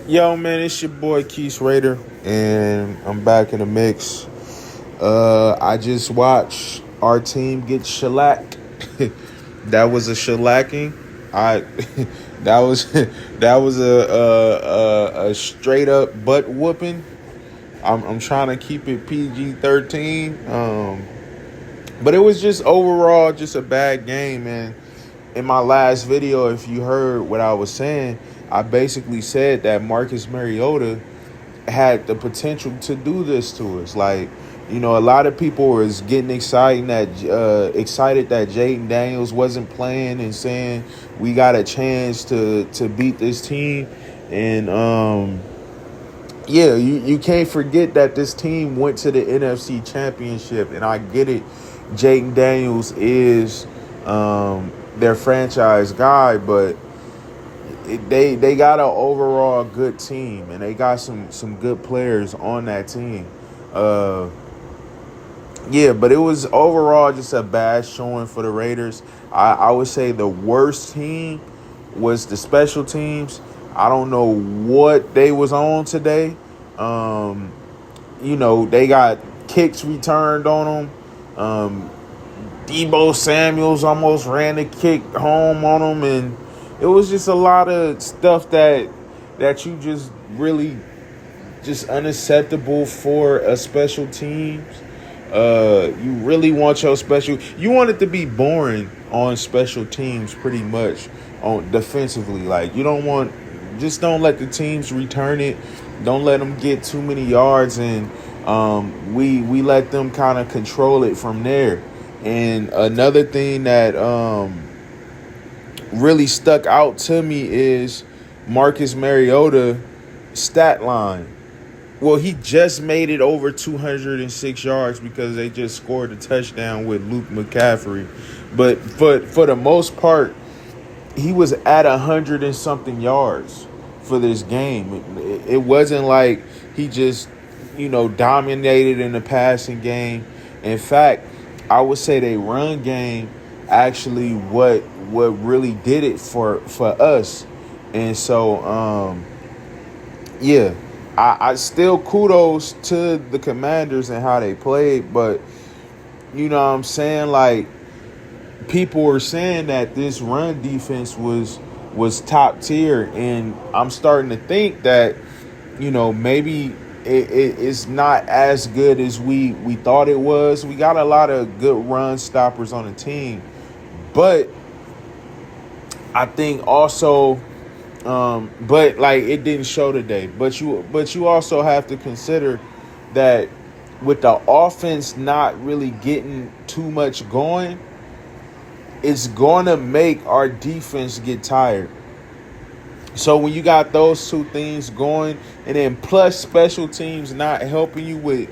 Yo, man, it's your boy Keith Rader, and I'm back in the mix. I just watched our team get shellacked. That was a shellacking. I that was a straight up butt whooping. I'm trying to keep it PG-13. But it was just overall just a bad game, man. In my last video, if you heard what I was saying, I basically said that Marcus Mariota had the potential to do this to us. Like, a lot of people was getting excited that Jaden Daniels wasn't playing and saying we got a chance to beat this team. And you can't forget that this team went to the NFC Championship, and I get it. Jaden Daniels is their franchise guy, but they got an overall good team, and they got some good players on that team. But it was overall just a bad showing for the Raiders. I would say the worst team was the special teams. I don't know what they was on today. They got kicks returned on them. Debo Samuels almost ran the kick home on them, and it was just a lot of stuff that you just really just unacceptable for a special teams. You really want you want it to be boring on special teams pretty much on defensively. Like, don't let the teams return it. Don't let them get too many yards, and we let them kind of control it from there. And another thing that really stuck out to me is Marcus Mariota stat line. Well, he just made it over 206 yards because they just scored a touchdown with Luke McCaffrey. But for the most part, he was at 100 and something yards for this game. It wasn't like he just, dominated in the passing game. In fact, I would say they run game actually what really did it for us. And so, I still kudos to the Commanders and how they played, but you know what I'm saying? Like, people were saying that this run defense was top tier, and I'm starting to think that, maybe it's not as good as we thought it was. We got a lot of good run stoppers on the team, but I think also, it didn't show today. But you also have to consider that with the offense not really getting too much going, it's going to make our defense get tired. So when you got those two things going, and then plus special teams not helping you with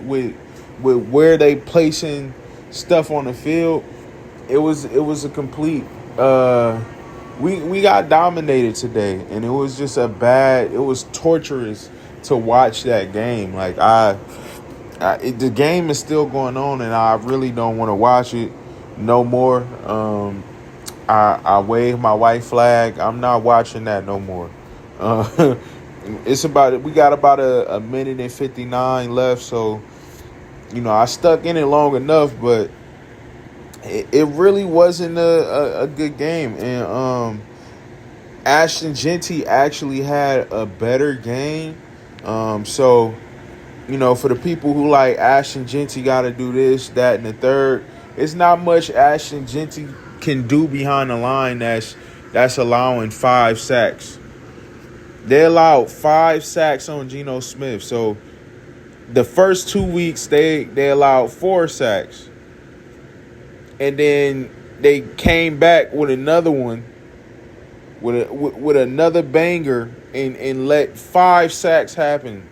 where they placing stuff on the field, it was a complete we got dominated today, and it was just it was torturous to watch that game. Like, the game is still going on, and I really don't want to watch it no more. I waved my white flag. I'm not watching that no more. We got about a minute and 59 left, so I stuck in it long enough, but it really wasn't a good game. And Ashton Genty actually had a better game. So for the people who like Ashton Genty got to do this, that, and the third, it's not much Ashton Genty can do behind the line that's allowing 5 sacks. They allowed 5 sacks on Geno Smith. So the first 2 weeks they allowed 4 sacks. And then they came back with another one, with another banger, and let 5 sacks happen.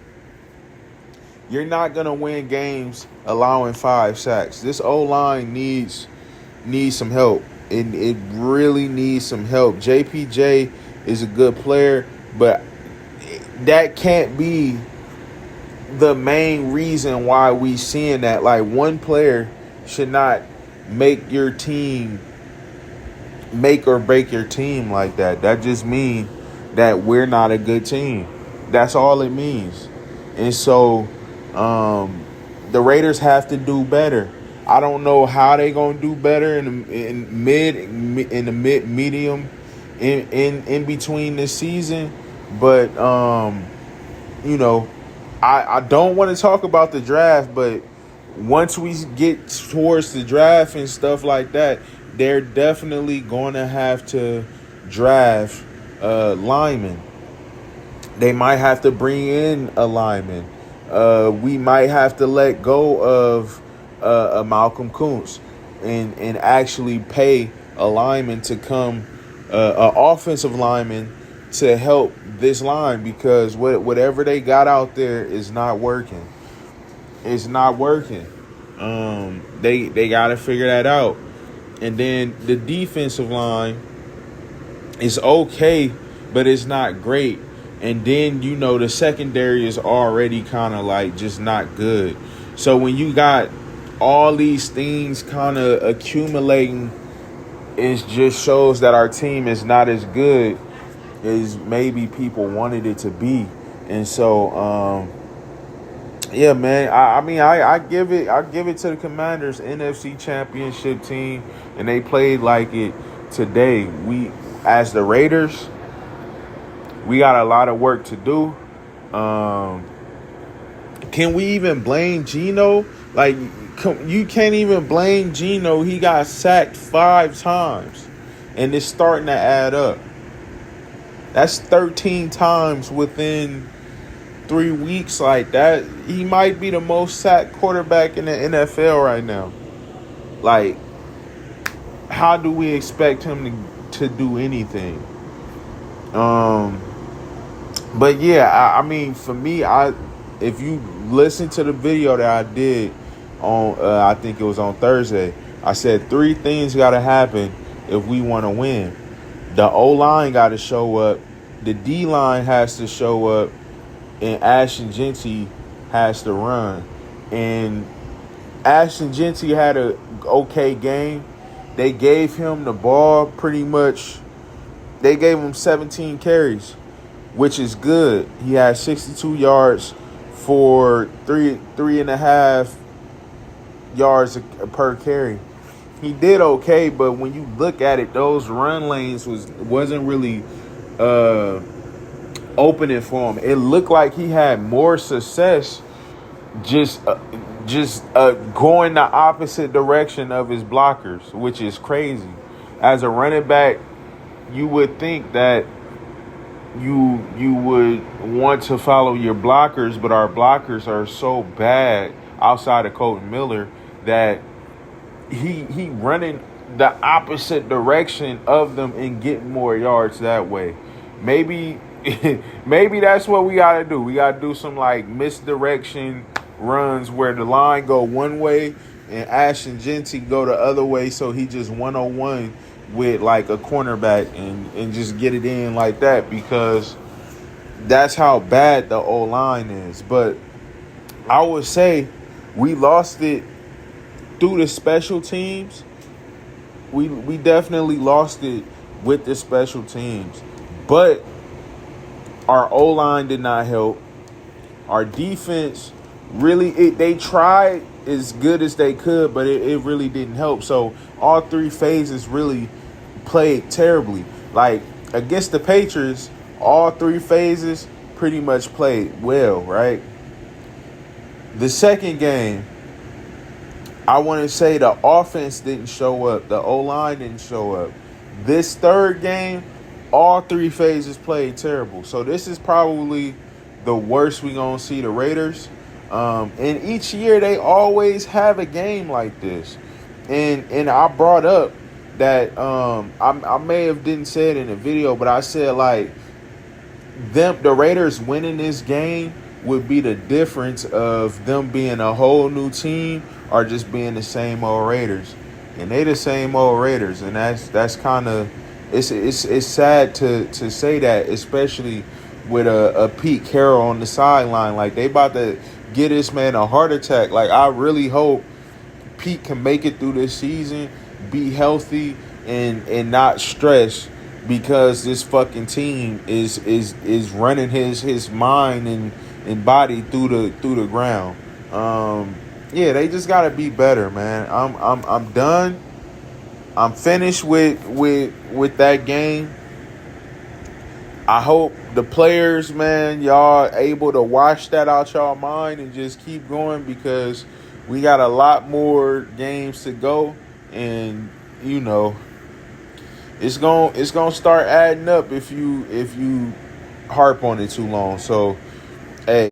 You're not gonna win games allowing 5 sacks. This O-line needs some help. It really needs some help. JPJ is a good player, but that can't be the main reason why we seeing that. Like, one player should not make your team, make or break your team like that. That just means that we're not a good team. That's all it means. And so the Raiders have to do better. I don't know how they gonna do better in the mid medium in between this season, but you know, I don't want to talk about the draft, but once we get towards the draft and stuff like that, they're definitely going to have to draft linemen. They might have to bring in a lineman. We might have to let go of a Malcolm Kuntz and actually pay a lineman to come, an offensive lineman to help this line, because whatever they got out there is not working. It's not working. They got to figure that out. And then the defensive line is okay, but it's not great. And then, the secondary is already kind of like just not good. So when you got all these things kind of accumulating, it just shows that our team is not as good as maybe people wanted it to be. And so, yeah, man. I give it to the Commanders, NFC Championship team, and they played like it today. We, as the Raiders, we got a lot of work to do. Can we even blame Geno? Like, you can't even blame Geno. He got sacked 5 times, and it's starting to add up. That's 13 times within 3 weeks. Like that, he might be the most sacked quarterback in the NFL right now. Like, how do we expect him to do anything? But yeah, I mean, for me, if you listen to the video that I did on, I think it was on Thursday, I said 3 things got to happen if we want to win. The O-line got to show up. The D-line has to show up. And Ashton Jeanty has to run. And Ashton Jeanty had a okay game. They gave him the ball pretty much. They gave him 17 carries, which is good. He had 62 yards for 3.5 yards per carry. He did okay, but when you look at it, those run lanes wasn't really opening for him. It looked like he had more success just going the opposite direction of his blockers, which is crazy. As a running back, you would think that you would want to follow your blockers, but our blockers are so bad outside of Colton Miller that he running the opposite direction of them and getting more yards that way. Maybe that's what we got to do. We got to do some like misdirection runs where the line go one way and Ashton Jeanty go the other way, so he just 1-on-1 with like a cornerback and just get it in like that, because that's how bad the O-line is. But I would say we lost it through the special teams. We definitely lost it with the special teams. But our O-line did not help. Our defense really, they tried as good as they could, but it really didn't help. So all 3 phases really played terribly. Like against the Patriots, all 3 phases pretty much played well, right? The second game, I want to say the offense didn't show up. The O-line didn't show up. This third game, all 3 phases played terrible. So this is probably the worst we're going to see the Raiders. And each year they always have a game like this. And I brought up that I may have didn't say it in the video, but I said like the Raiders winning this game would be the difference of them being a whole new team or just being the same old Raiders. And they the same old Raiders, and that's kind of it's sad to say that, especially with a Pete Carroll on the sideline. Like, they about to get this man a heart attack. Like, I really hope Pete can make it through this season, be healthy, and not stress because this fucking team is running his mind and body through the ground. Yeah, they just gotta be better, man. I'm done. I'm finished with that game. I hope the players, man, y'all able to wash that out y'all mind and just keep going, because we got a lot more games to go, and you know it's gonna start adding up if you harp on it too long. So, hey.